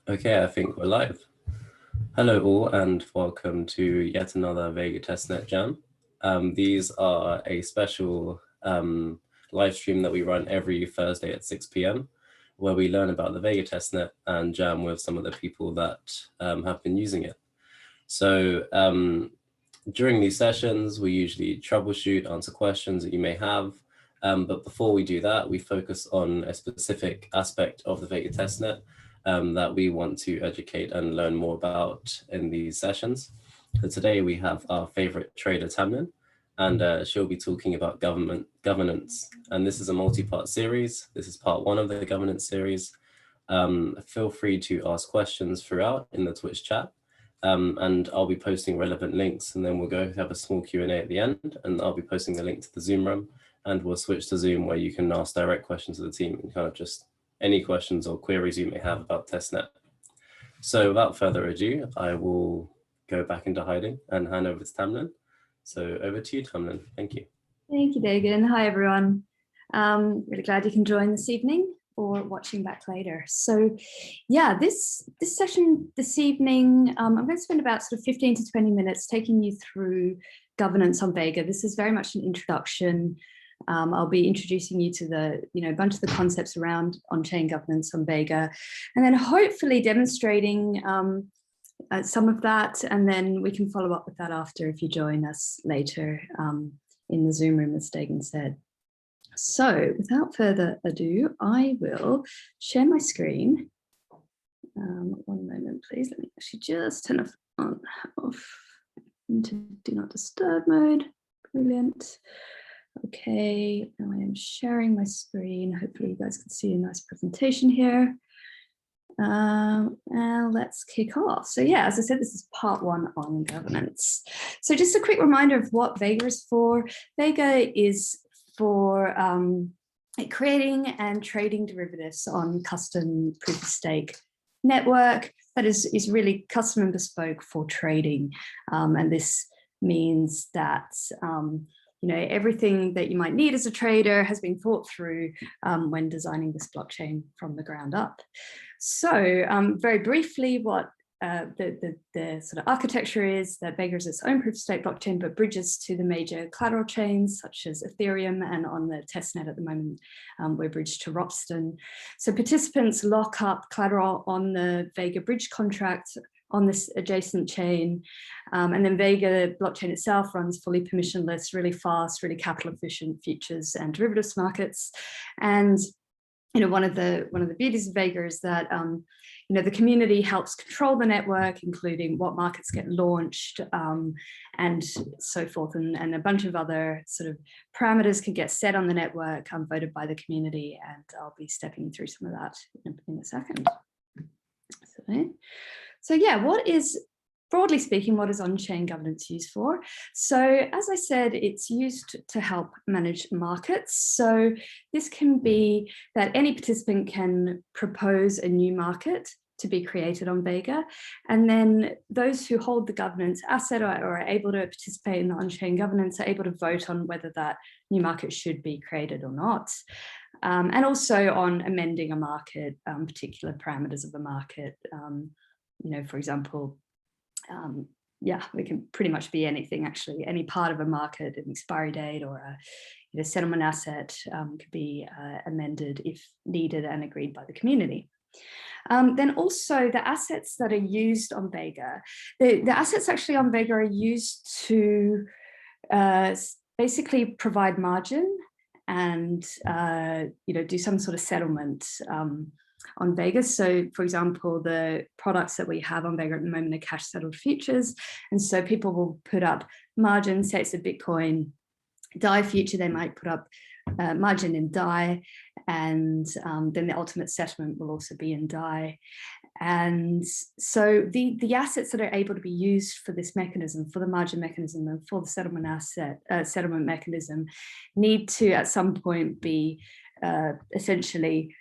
Okay, I think we're live. Hello all and welcome to yet another Vega Testnet Jam. These are a special live stream that we run every Thursday at 6 p.m. where we learn about the Vega Testnet and jam with some of the people that have been using it. So during these sessions, we usually troubleshoot, answer questions that you may have. But before we do that, we focus on a specific aspect of the Vega testnet that we want to educate and learn more about in these sessions. So today we have our favorite trader, Tamlin, and she'll be talking about governance. And this is a multi-part series. This is part one of the governance series. Feel free to ask questions throughout in the Twitch chat. And I'll be posting relevant links, and then we'll go have a small Q&A at the end, and I'll be posting the link to the Zoom room, and we'll switch to Zoom where you can ask direct questions to the team and kind of just any questions or queries you may have about testnet. So without further ado, I will go back into hiding and hand over to Tamlin. So over to you, Tamlin. Thank you. Thank you, Dagan. Hi, everyone. Really glad you can join this evening or watching back later. So yeah, this session this evening, I'm going to spend about sort of 15 to 20 minutes taking you through governance on Vega. This is very much an introduction. I'll be introducing you to a bunch of the concepts around on-chain governance on Vega, and then hopefully demonstrating some of that, and then we can follow up with that after if you join us later in the Zoom room, as Dagan said. So without further ado, I will share my screen. One moment, please. Let me actually just turn off into do not disturb mode. Brilliant. Okay, now I am sharing my screen. Hopefully you guys can see a nice presentation here. And let's kick off. So yeah, as I said, this is part one on governance. So just a quick reminder of what Vega is for. Vega is for creating and trading derivatives on custom proof of stake network that is really custom and bespoke for trading. And this means that everything that you might need as a trader has been thought through when designing this blockchain from the ground up. So very briefly, what the sort of architecture is that Vega is its own proof of stake blockchain, but bridges to the major collateral chains such as Ethereum, and on the testnet at the moment, we're bridged to Ropsten. So participants lock up collateral on the Vega bridge contract on this adjacent chain. And then Vega blockchain itself runs fully permissionless, really fast, really capital efficient futures and derivatives markets. And one of the beauties of Vega is that the community helps control the network, including what markets get launched and so forth, and a bunch of other sort of parameters can get set on the network voted by the community, and I'll be stepping through some of that in a second. So yeah, broadly speaking, what is on-chain governance used for? So as I said, it's used to help manage markets. So this can be that any participant can propose a new market to be created on Vega, and then those who hold the governance asset or are able to participate in the on-chain governance are able to vote on whether that new market should be created or not. And also on amending a market, particular parameters of the market. For example, it can pretty much be anything, actually. Any part of a market, an expiry date or a settlement asset could be amended if needed and agreed by the community. Then also the assets that are used on Vega, the assets actually on Vega are used to basically provide margin and do some sort of settlement on Vega. So for example, the products that we have on Vega at the moment are cash settled futures. And so people will put up margin, say it's a Bitcoin DAI future, they might put up margin in DAI, and then the ultimate settlement will also be in DAI. And so the assets that are able to be used for this mechanism, for the margin mechanism and for the settlement mechanism, need to at some point be essentially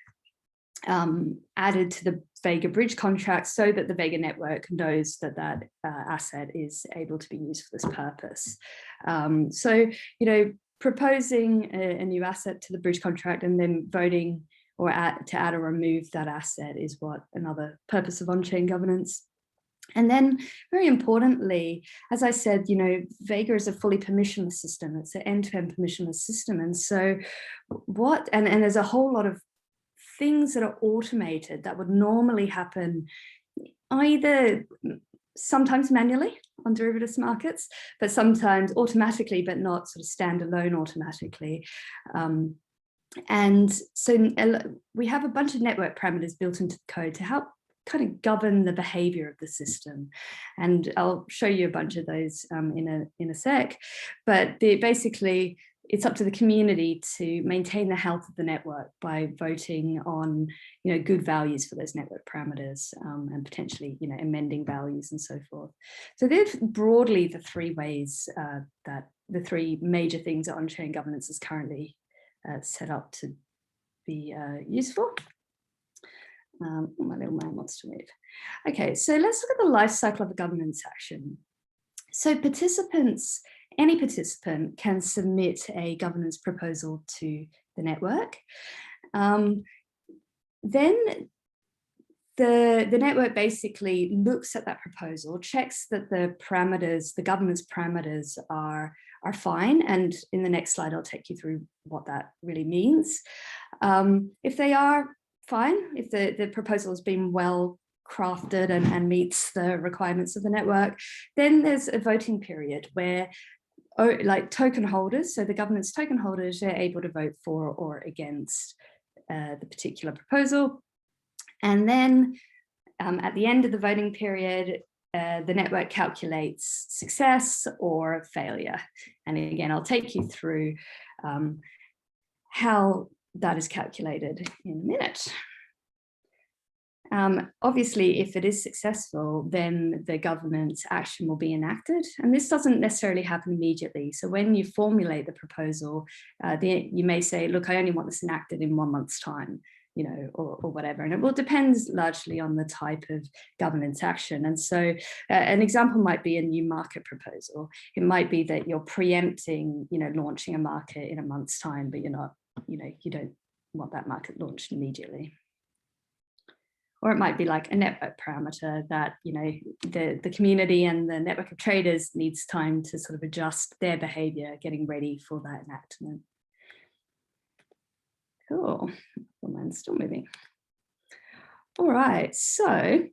added to the Vega bridge contract so that the Vega network knows that that asset is able to be used for this purpose. So, proposing a new asset to the bridge contract and then voting or to add or remove that asset is what another purpose of on-chain governance. And then, very importantly, as I said, Vega is a fully permissionless system. It's an end-to-end permissionless system. And so and there's a whole lot of things that are automated that would normally happen either sometimes manually on derivatives markets, but sometimes automatically, but not sort of standalone automatically. And so we have a bunch of network parameters built into the code to help kind of govern the behavior of the system. And I'll show you a bunch of those in a sec. But basically, it's up to the community to maintain the health of the network by voting on, good values for those network parameters and potentially, amending values and so forth. So they're broadly the three ways that the three major things that on-chain governance is currently set up to be useful. My little man wants to move. Okay, so let's look at the life cycle of a governance action. So any participant can submit a governance proposal to the network. Then the network basically looks at that proposal, checks that the governance parameters are fine. And in the next slide, I'll take you through what that really means. If they are fine, if the proposal has been well crafted and meets the requirements of the network, then there's a voting period where token holders, so the governance token holders, are able to vote for or against the particular proposal. And then at the end of the voting period, the network calculates success or failure. And again, I'll take you through how that is calculated in a minute. Obviously, if it is successful, then the governance action will be enacted. And this doesn't necessarily happen immediately. So when you formulate the proposal, you may say, look, I only want this enacted in 1 month's time, or whatever. And it will depend largely on the type of governance action. And so an example might be a new market proposal. It might be that you're preempting, launching a market in a month's time, but you're not, you don't want that market launched immediately. Or it might be like a network parameter that, the community and the network of traders needs time to sort of adjust their behavior, getting ready for that enactment. Cool. The mine's still moving. All right, so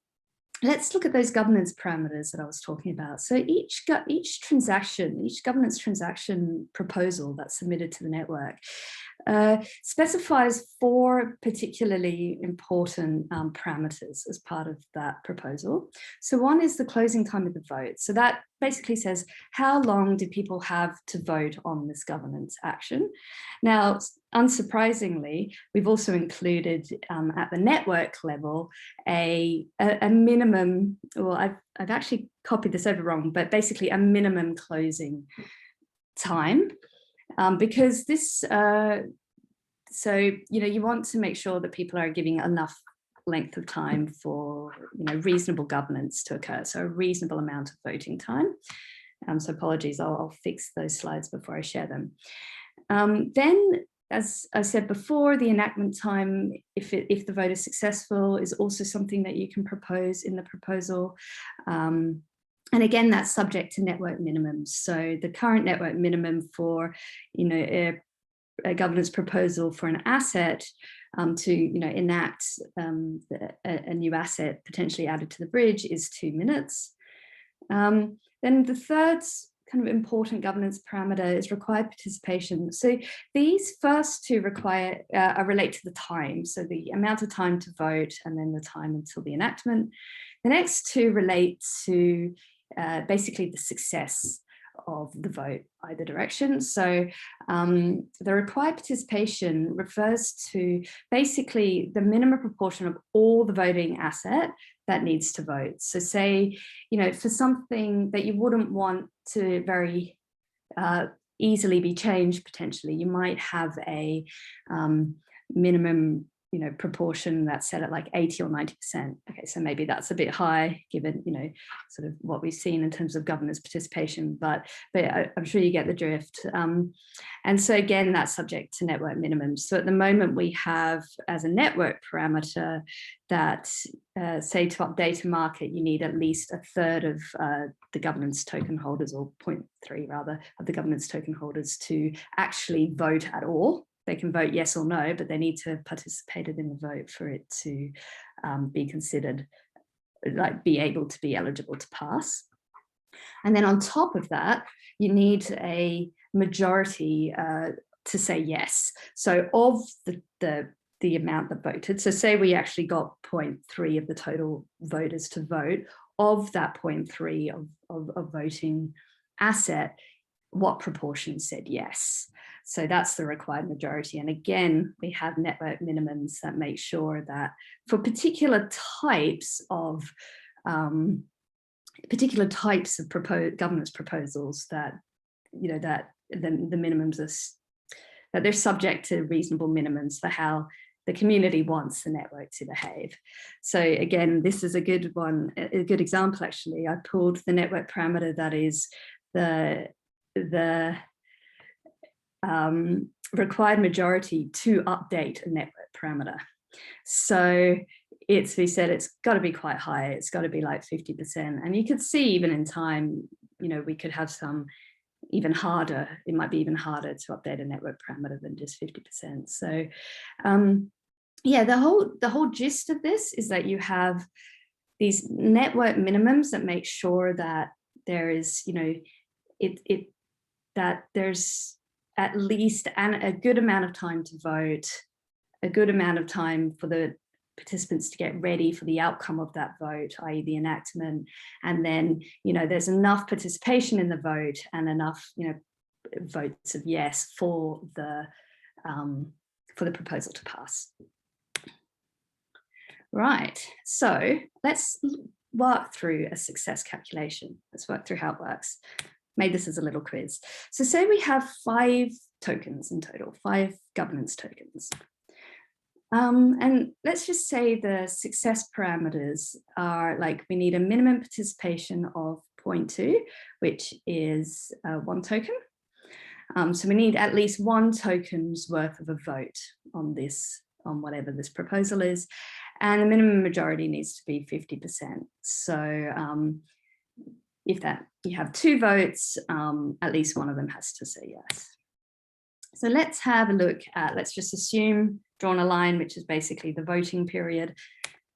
let's look at those governance parameters that I was talking about. So each governance transaction proposal that's submitted to the network specifies 4 particularly important parameters as part of that proposal. So one is the closing time of the vote. So that basically says, how long do people have to vote on this governance action? Now, unsurprisingly, we've also included at the network level a minimum, well, I've actually copied this over wrong, but basically a minimum closing time. Because this, you want to make sure that people are giving enough length of time for, reasonable governance to occur. So a reasonable amount of voting time. So apologies, I'll fix those slides before I share them. Then, as I said before, the enactment time, if the vote is successful, is also something that you can propose in the proposal. And again, that's subject to network minimums. So the current network minimum for, a governance proposal for an asset to, enact a new asset potentially added to the bridge is 2 minutes. Then the third kind of important governance parameter is required participation. So these first two relate to the time. So the amount of time to vote and then the time until the enactment. The next two relate to basically the success of the vote, either direction. So the required participation refers to basically the minimum proportion of all the voting asset that needs to vote. So say, for something that you wouldn't want to very easily be changed potentially, you might have a minimum proportion that's set at like 80 or 90%. Okay, so maybe that's a bit high given, sort of what we've seen in terms of governance participation, but I'm sure you get the drift. And so again, that's subject to network minimums. So at the moment we have as a network parameter that say to update a market, you need at least a third of the governance token holders, or 0.3 rather, of the governance token holders to actually vote at all. They can vote yes or no, but they need to have participated in the vote for it to be considered, like be able to be eligible to pass. And then on top of that, you need a majority to say yes. So of the amount that voted, so say we actually got 0.3 of the total voters to vote, of that 0.3 of voting asset, what proportion said yes? So that's the required majority. And again, we have network minimums that make sure that for particular types of governance proposals, that that the minimums are that they're subject to reasonable minimums for how the community wants the network to behave. So again, this is a good one, a good example actually. I pulled the network parameter that is the required majority to update a network parameter. So we said it's got to be quite high. It's got to be like 50%. And you could see even in time, we could have some even harder. It might be even harder to update a network parameter than just 50%. So yeah, the whole gist of this is that you have these network minimums that make sure that there is, that there's at least a good amount of time to vote, a good amount of time for the participants to get ready for the outcome of that vote, i.e. the enactment, and then there's enough participation in the vote and enough votes of yes for the proposal to pass. Right, so let's work through a success calculation. Let's work through how it works. Made this as a little quiz. So say we have 5 tokens in total, 5 governance tokens. And let's just say the success parameters are like, we need a minimum participation of 0.2, which is 1 token. So we need at least 1 token's worth of a vote on whatever this proposal is. And the minimum majority needs to be 50%. So if you have 2 votes, at least one of them has to say yes. So let's have a look at, let's just assume, drawn a line, which is basically the voting period.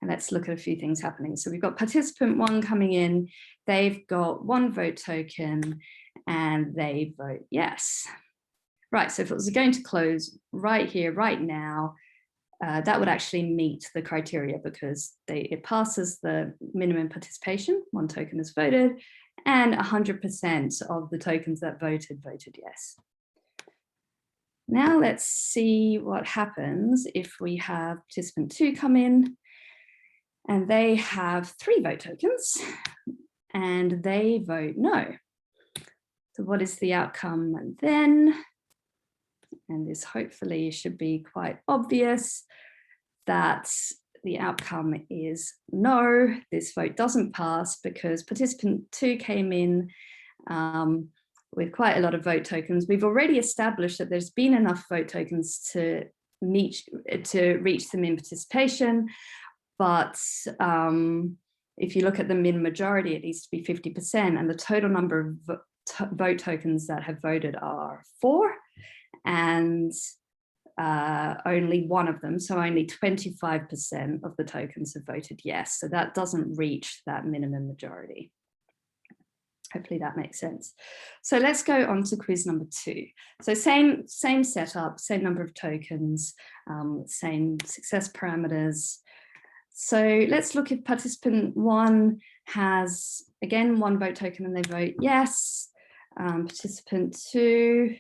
And let's look at a few things happening. So we've got participant 1 coming in, they've got 1 vote token and they vote yes. Right, so if it was going to close right here, right now, that would actually meet the criteria because it passes the minimum participation, 1 token is voted, and 100% of the tokens that voted yes. Now let's see what happens if we have participant 2 come in and they have 3 vote tokens and they vote no. So what is the outcome then? And this hopefully should be quite obvious, that the outcome is no, this vote doesn't pass because participant 2 came in with quite a lot of vote tokens. We've already established that there's been enough vote tokens to reach the min participation, but if you look at the min majority, it needs to be 50%, and the total number of vote tokens that have voted are 4, and only 1 of them, so only 25% of the tokens have voted yes. So that doesn't reach that minimum majority. Hopefully that makes sense. So let's go on to quiz number 2. So same setup, same number of tokens, same success parameters. So let's look if participant 1 has, again, 1 vote token and they vote yes. Participant 2,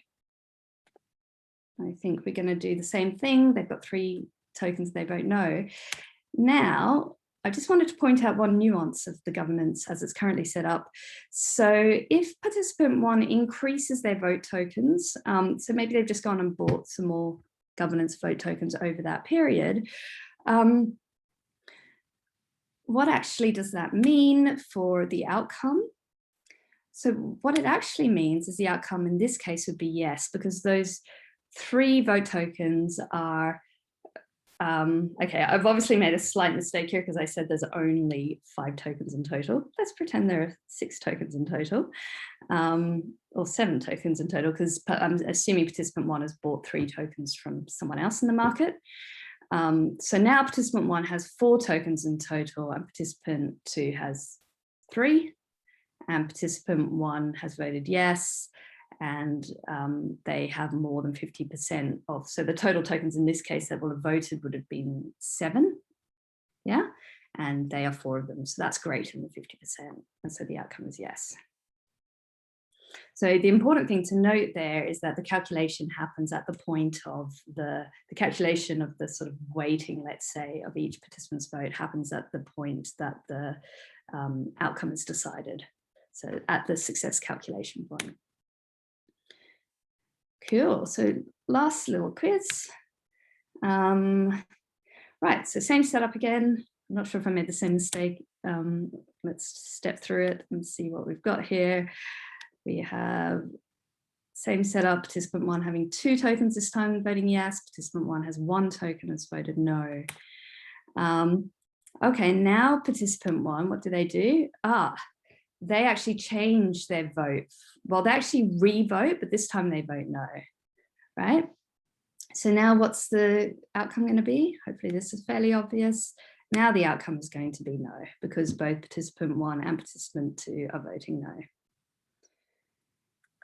I think we're going to do the same thing. They've got 3 tokens, they vote no. Now, I just wanted to point out one nuance of the governance as it's currently set up. So if participant 1 increases their vote tokens, so maybe they've just gone and bought some more governance vote tokens over that period. What actually does that mean for the outcome? So what it actually means is the outcome in this case would be yes, because those 3 vote tokens are, okay, I've obviously made a slight mistake here because I said there's only 5 tokens in total. Let's pretend there are 6 tokens in total, or 7 tokens in total, because I'm assuming participant 1 has bought 3 tokens from someone else in the market. So now participant 1 has 4 tokens in total and participant 2 has 3. And participant 1 has voted yes, and they have more than 50% of, so the total tokens in this case that will have voted would have been 7, yeah, and they are 4 of them, so that's greater than 50%, and so the outcome is yes. So the important thing to note there is that the calculation happens at the point of the calculation of the sort of weighting, let's say, of each participant's vote happens at the point that the outcome is decided. So at the success calculation point. Cool, so last little quiz. Right, so same setup again. I'm not sure if I made the same mistake. Let's step through it and see what we've got here. We have same setup, participant 1 having 2 tokens this time voting yes, participant 1 has 1 token has voted no. Okay, now participant 1, what do? They actually change their vote. Well, they actually re-vote, but this time they vote no, right? So now what's the outcome going to be? Hopefully this is fairly obvious. Now the outcome is going to be no, because both participant 1 and participant 2 are voting no.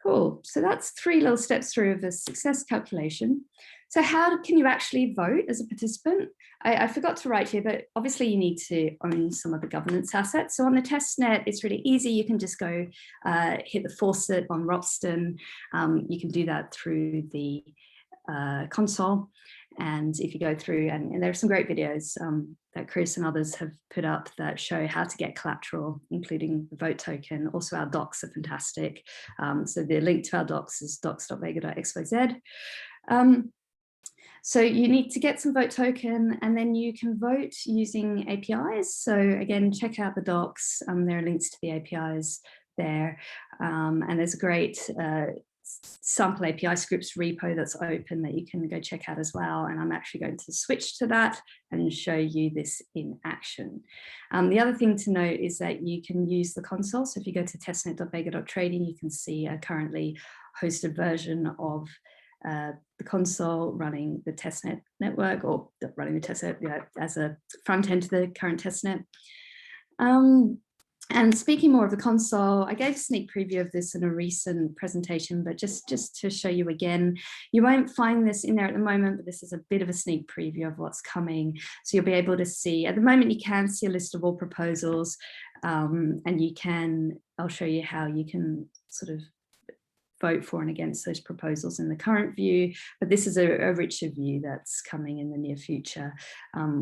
Cool, so that's 3 little steps through of a success calculation. So how can you actually vote as a participant? I forgot to write here, but obviously you need to own some of the governance assets. So on the testnet, it's really easy. You can just go hit the faucet on Ropsten. You can do that through the console. And if you go through, and there are some great videos that Chris and others have put up that show how to get collateral, including the vote token. Also, our docs are fantastic. So the link to our docs is docs.vega.xyz. So you need to get some vote token, and then you can vote using APIs. So again, check out the docs. There are links to the APIs there. And there's a great sample API scripts repo that's open that you can go check out as well. And I'm actually going to switch to that and show you this in action. The other thing to note is that you can use the console. So if you go to testnet.vega.trading, you can see a currently hosted version of the console running the testnet network, or running the testnet, as a front end to the current testnet. And speaking more of the console, I gave a sneak preview of this in a recent presentation, but just to show you again, you won't find this in there at the moment, but this is a bit of a sneak preview of what's coming. So you'll be able to see, at the moment, you can see a list of all proposals, and I'll show you how you can sort of vote for and against those proposals in the current view, but this is a richer view that's coming in the near future,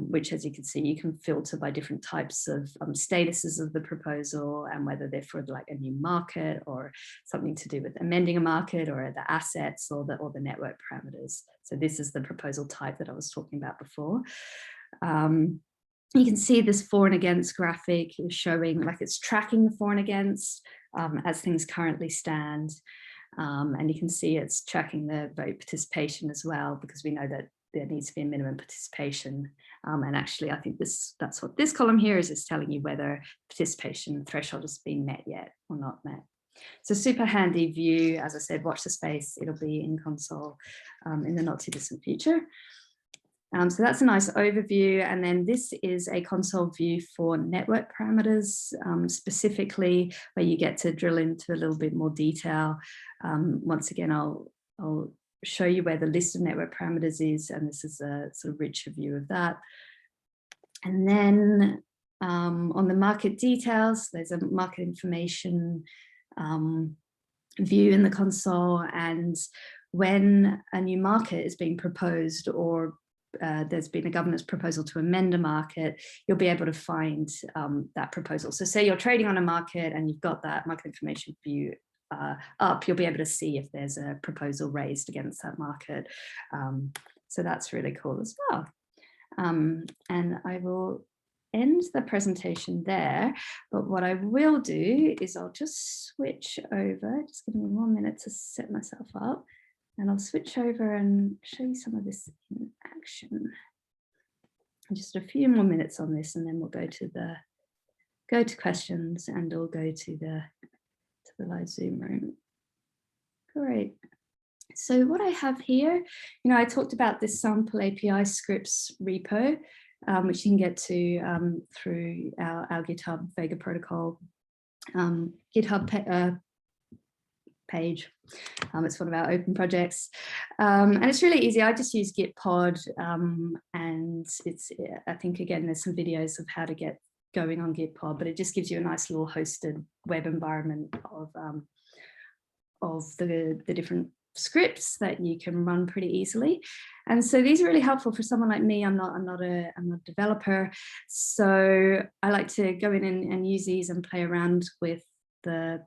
which, as you can see, you can filter by different types of statuses of the proposal and whether they're for like a new market or something to do with amending a market, or the assets or the network parameters. So this is the proposal type that I was talking about before. You can see this for and against graphic is showing, like, it's tracking the for and against as things currently stand. And you can see it's tracking the vote participation as well, because we know that there needs to be a minimum participation. And actually, I think that's what this column here is telling you whether participation threshold has been met yet or not met. So super handy view. As I said, watch the space. It'll be in console in the not too distant future. So that's a nice overview. And then this is a console view for network parameters, specifically where you get to drill into a little bit more detail. Once again, I'll show you where the list of network parameters is, and this is a sort of richer view of that. And then on the market details, there's a market information view in the console, and when a new market is being proposed, or there's been a governance proposal to amend a market, you'll be able to find that proposal. So say you're trading on a market and you've got that market information view up, you'll be able to see if there's a proposal raised against that market. So that's really cool as well. And I will end the presentation there, but what I will do is I'll just switch over, just give me 1 minute to set myself up, and I'll switch over and show you some of this in action. Just a few more minutes on this, and then we'll go to questions, and we'll go to the live Zoom room. Great. So what I have here, I talked about this sample API scripts repo, which you can get to through our GitHub Vega protocol GitHub page. It's one of our open projects, and it's really easy. I just use Gitpod, and I think again there's some videos of how to get going on Gitpod, but it just gives you a nice little hosted web environment of the different scripts that you can run pretty easily. And so these are really helpful for someone like me. I'm not a developer, so I like to go in and use these and play around with the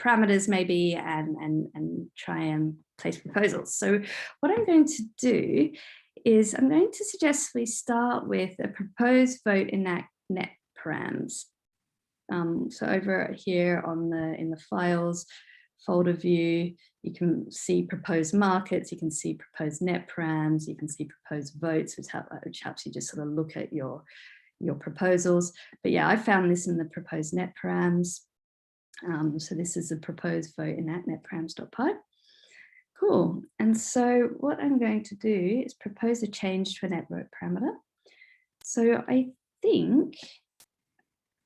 parameters maybe and try and place proposals. So what I'm going to do is I'm going to suggest we start with a proposed vote in that net params. So over here in the files folder view, you can see proposed markets, you can see proposed net params, you can see proposed votes, which helps you just sort of look at your proposals. But yeah, I found this in the proposed net params. So this is a proposed vote in that net params.py. Cool. And so what I'm going to do is propose a change to a network parameter. So I think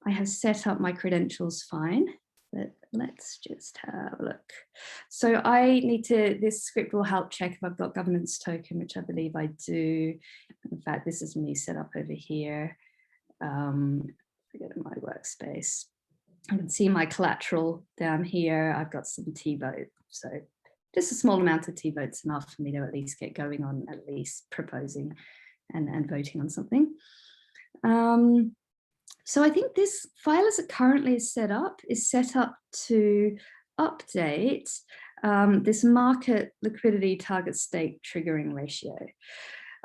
I have set up my credentials fine, but let's just have a look. So this script will help check if I've got governance token, which I believe I do. In fact, this is me set up over here. If I go to my workspace, I can see my collateral down here. I've got some T-vote. So just a small amount of T-votes enough for me to at least get going on at least proposing and voting on something. So I think this file as it currently is set up to update this market liquidity target stake triggering ratio.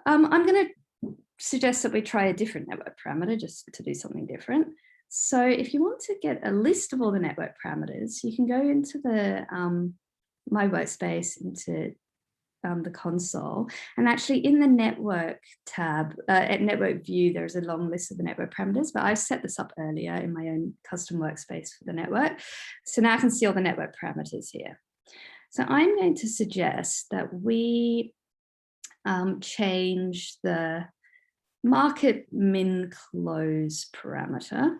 I'm going to suggest that we try a different network parameter just to do something different. So if you want to get a list of all the network parameters, you can go into the my workspace, into the console, and actually in the network tab, at network view, there's a long list of the network parameters, but I've set this up earlier in my own custom workspace for the network. So now I can see all the network parameters here. So I'm going to suggest that we change the market min close parameter.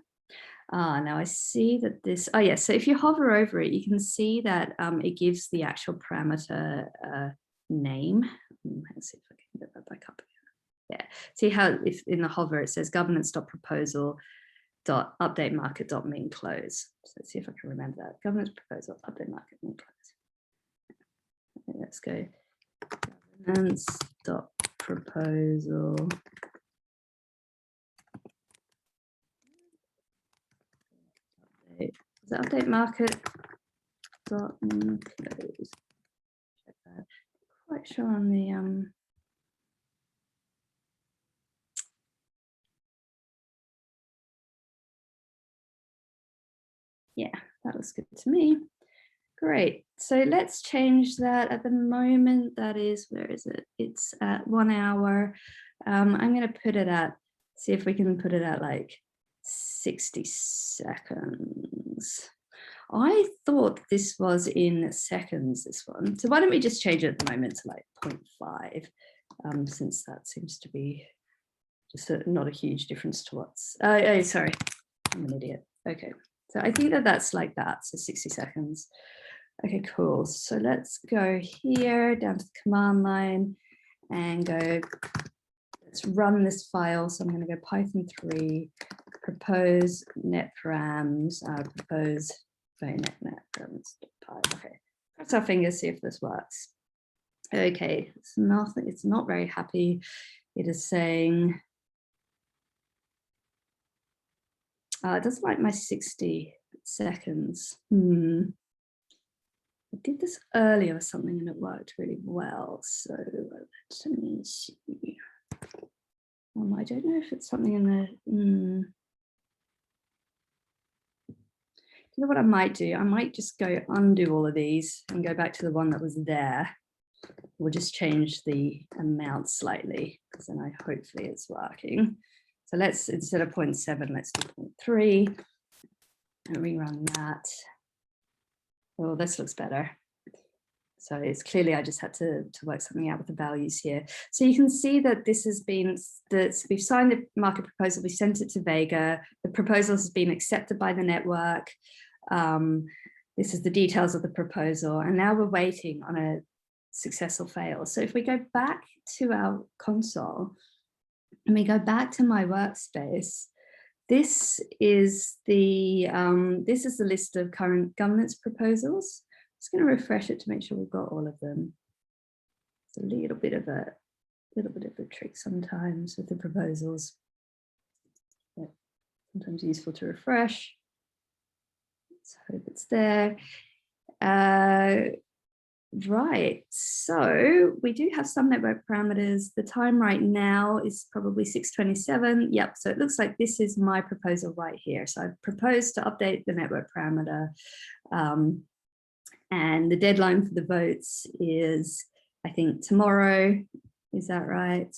Now I see that this, yes, so if you hover over it, you can see that it gives the actual parameter name. Let's see if I can get that back up again. Yeah, see how if in the hover it says governance.proposal.update market.min close. So let's see if I can remember that. Governance proposal update market min close. Okay, let's go governance.proposal. Is that update market.min close? Check that. Quite sure on the yeah, that looks good to me. Great. So let's change that. At the moment, that is, where is it? It's at 1 hour. I'm going to put it at, see if we can put it at like 60 seconds. I thought this was in seconds, this one. So why don't we just change it at the moment to like 0.5, since that seems to be just not a huge difference to what's, oh, sorry, I'm an idiot. Okay, so I think that's like that, so 60 seconds. Okay, cool. So let's go here down to the command line and go, let's run this file. So I'm going to go Python 3, propose net params, propose net params. Okay, cross our fingers, see if this works. Okay, it's nothing, it's not very happy. It is saying, it doesn't like my 60 seconds. I did this earlier or something and it worked really well. So let me see. I don't know if it's something in the, you know what I might do? I might just go undo all of these and go back to the one that was there. We'll just change the amount slightly because then hopefully it's working. So let's, instead of 0.7, let's do 0.3 and rerun that. Oh, this looks better. So it's clearly I just had to work something out with the values here. So you can see that this has been, we've signed the market proposal, we sent it to Vega, the proposal has been accepted by the network. This is the details of the proposal, and now we're waiting on a success or fail. So if we go back to our console and we go back to my workspace, this is the list of current governance proposals. I'm just going to refresh it to make sure we've got all of them. It's a little bit of a trick sometimes with the proposals. But sometimes useful to refresh. Let's hope it's there. Right, so we do have some network parameters. The time right now is probably 6:27. Yep, so it looks like this is my proposal right here. So I've proposed to update the network parameter. And the deadline for the votes is, I think, tomorrow. Is that right?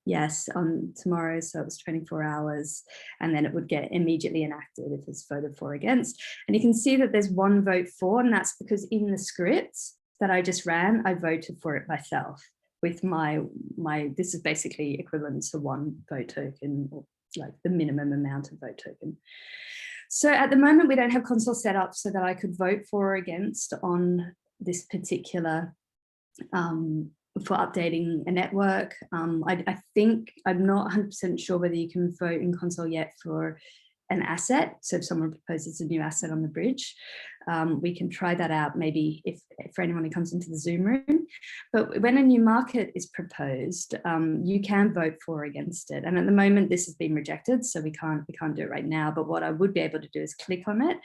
Yes, on tomorrow, so it was 24 hours, and then it would get immediately enacted if it's voted for or against. And you can see that there's one vote for, and that's because in the scripts that I just ran, I voted for it myself with my this is basically equivalent to one vote token, or like the minimum amount of vote token. So at the moment, we don't have console set up so that I could vote for or against on this particular for updating a network. I think I'm not 100% sure whether you can vote in console yet for an asset. So if someone proposes a new asset on the bridge, we can try that out maybe if for anyone who comes into the Zoom room. But when a new market is proposed, you can vote for or against it. And at the moment, this has been rejected, so we can't do it right now. But what I would be able to do is click on it.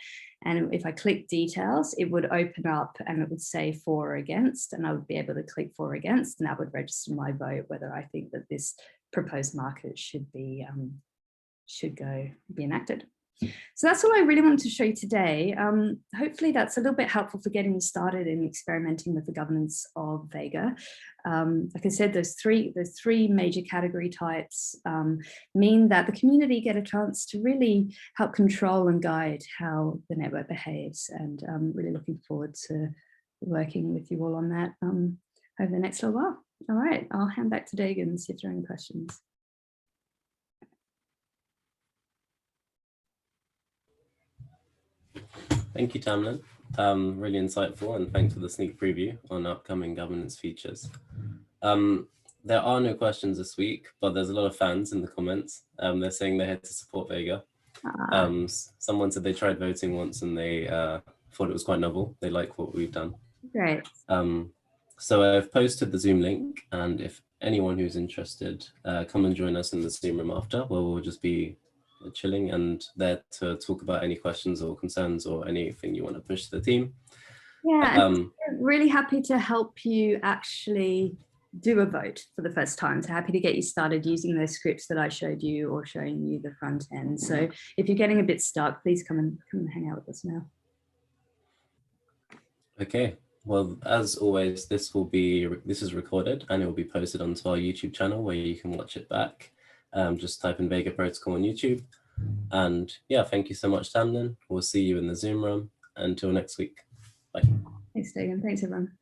And if I click details, it would open up and it would say for or against, and I would be able to click for or against, and that would register my vote, whether I think that this proposed market should be enacted. So that's all I really wanted to show you today. Hopefully that's a little bit helpful for getting you started in experimenting with the governance of Vega. Like I said, those three major category types mean that the community get a chance to really help control and guide how the network behaves, and I'm really looking forward to working with you all on that over the next little while. All right, I'll hand back to Dagan and see if there are any questions. Thank you, Tamlin. Really insightful, and thanks for the sneak preview on upcoming governance features. There are no questions this week, but there's a lot of fans in the comments. They're saying they're here to support Vega. Someone said they tried voting once and they thought it was quite novel. They like what we've done. Great. So I've posted the Zoom link, and if anyone who's interested, come and join us in the Zoom room after, where we'll just be chilling and there to talk about any questions or concerns or anything you want to push to the team. Yeah, I'm really happy to help you actually do a vote for the first time. So happy to get you started using those scripts that I showed you or showing you the front end. So if you're getting a bit stuck, please come and hang out with us now. Okay, well, as always, this is recorded and it will be posted onto our YouTube channel where you can watch it back. Just type in Vega Protocol on YouTube. And yeah, thank you so much, Tamlin. We'll see you in the Zoom room. Until next week. Bye. Thanks, Dagan. Thanks, everyone.